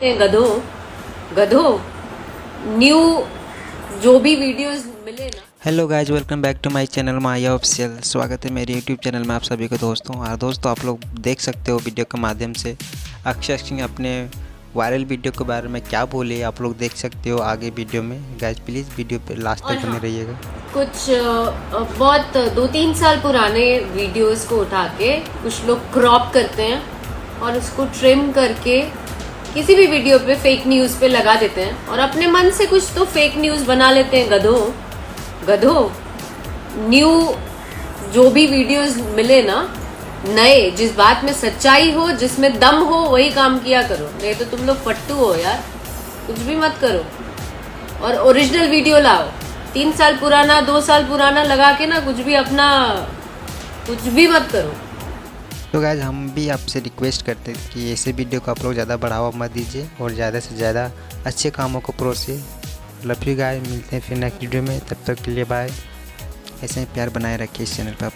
गधो गधो new जो भी videos मिले ना। Hello guys, welcome back to my channel Maya official. स्वागत है मेरे यूट्यूब चैनल में आप सभी को दोस्तों। और दोस्तों, आप लोग देख सकते हो वीडियो के माध्यम से अक्षय सिंह अपने वायरल वीडियो के बारे में क्या बोले, आप लोग देख सकते हो आगे वीडियो में। गाइज प्लीज़ वीडियो पे लास्ट तक बने रहिएगा। कुछ बहुत 2-3 साल पुराने वीडियोस को उठा के कुछ लोग क्रॉप करते हैं और उसको ट्रिम करके किसी भी वीडियो पे फेक न्यूज़ पे लगा देते हैं और अपने मन से कुछ तो फेक न्यूज़ बना लेते हैं। गधो न्यू जो भी वीडियोस मिले ना, नए, जिस बात में सच्चाई हो, जिसमें दम हो, वही काम किया करो। नहीं तो तुम लोग फट्टू हो यार, कुछ भी मत करो। और ओरिजिनल वीडियो लाओ, 3 साल पुराना 2 साल पुराना लगा के ना कुछ भी अपना कुछ भी मत करो। तो गाइज हम भी आपसे रिक्वेस्ट करते हैं कि ऐसे वीडियो को आप लोग ज़्यादा बढ़ावा मत दीजिए और ज़्यादा से ज़्यादा अच्छे कामों को परोसिए। लव यू गाइज, मिलते हैं फिर नेक्स्ट वीडियो में। तब तक के लिए बाय। ऐसे ही प्यार बनाए रखिए इस चैनल पर।